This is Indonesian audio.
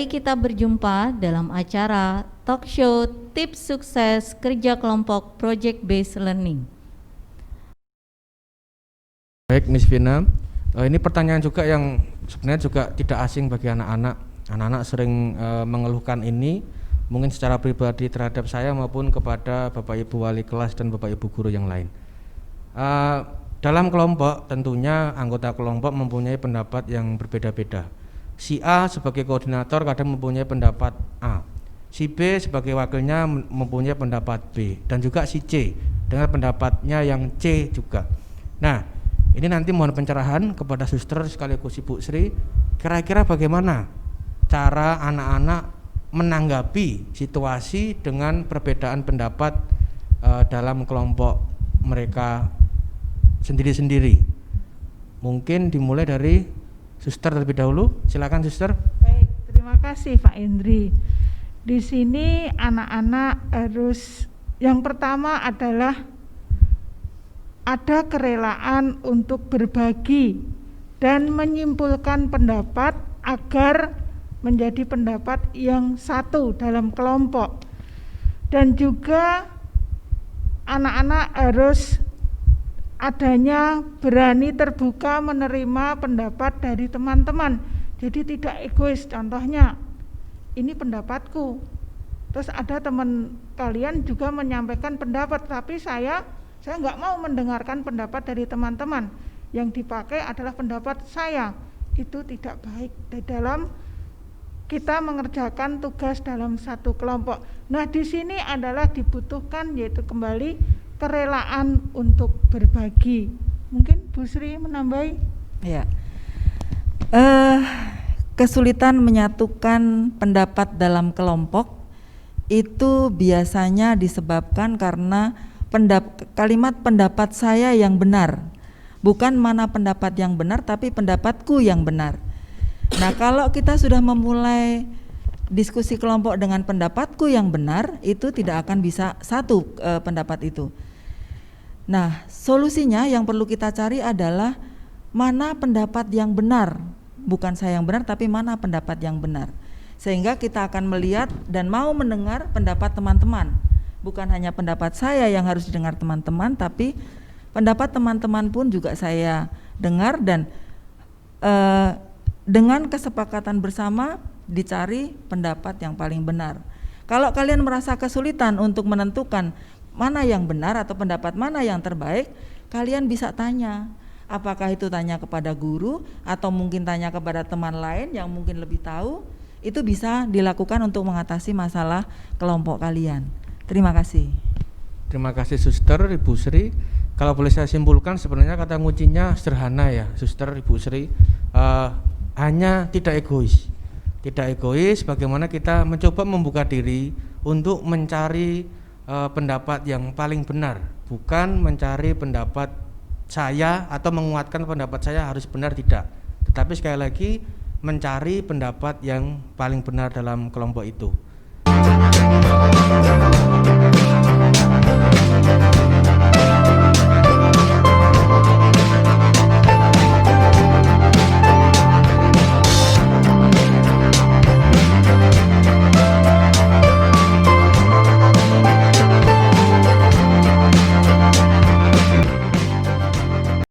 Kembali kita berjumpa dalam acara talk show tips sukses kerja kelompok project based learning. Baik Miss Vina, ini pertanyaan juga yang sebenarnya juga tidak asing bagi anak-anak. Anak-anak sering mengeluhkan ini mungkin secara pribadi terhadap saya maupun kepada Bapak Ibu wali kelas dan Bapak Ibu guru yang lain. Dalam kelompok tentunya anggota kelompok mempunyai pendapat yang berbeda-beda. Si A sebagai koordinator kadang mempunyai pendapat A, si B sebagai wakilnya mempunyai pendapat B, dan juga si C dengan pendapatnya yang C juga. Nah, ini nanti mohon pencerahan kepada suster sekaligus Ibu Sri, kira-kira bagaimana cara anak-anak menanggapi situasi dengan perbedaan pendapat dalam kelompok mereka sendiri-sendiri. Mungkin dimulai dari suster terlebih dahulu, silakan suster. Baik, terima kasih Pak Indri. Di sini anak-anak harus, yang pertama adalah ada kerelaan untuk berbagi dan menyimpulkan pendapat agar menjadi pendapat yang satu dalam kelompok. Dan juga anak-anak harus adanya berani terbuka menerima pendapat dari teman-teman. Jadi tidak egois. Contohnya, ini pendapatku, terus ada teman kalian juga menyampaikan pendapat, tapi saya nggak mau mendengarkan pendapat dari teman-teman. Yang dipakai adalah pendapat saya. Itu tidak baik di dalam kita mengerjakan tugas dalam satu kelompok. Nah, di sini adalah dibutuhkan yaitu kembali kerelaan untuk berbagi. Mungkin Bu Sri menambahi? Ya, kesulitan menyatukan pendapat dalam kelompok itu biasanya disebabkan karena kalimat pendapat saya yang benar, bukan mana pendapat yang benar, tapi pendapatku yang benar. Nah, kalau kita sudah memulai diskusi kelompok dengan pendapatku yang benar, itu tidak akan bisa satu pendapat itu. Nah, solusinya yang perlu kita cari adalah mana pendapat yang benar, bukan saya yang benar, tapi mana pendapat yang benar. Sehingga kita akan melihat dan mau mendengar pendapat teman-teman. Bukan hanya pendapat saya yang harus didengar teman-teman, tapi pendapat teman-teman pun juga saya dengar, dan dengan kesepakatan bersama dicari pendapat yang paling benar. Kalau kalian merasa kesulitan untuk menentukan mana yang benar atau pendapat mana yang terbaik, kalian bisa tanya. Apakah itu tanya kepada guru atau mungkin tanya kepada teman lain yang mungkin lebih tahu. Itu bisa dilakukan untuk mengatasi masalah kelompok kalian. Terima kasih. Terima kasih suster Ibu Sri. Kalau boleh saya simpulkan, sebenarnya kata kuncinya sederhana ya suster Ibu Sri, hanya tidak egois. Tidak egois, bagaimana kita mencoba membuka diri untuk mencari pendapat yang paling benar, bukan mencari pendapat saya atau menguatkan pendapat saya harus benar, tidak. Tetapi sekali lagi mencari pendapat yang paling benar dalam kelompok itu.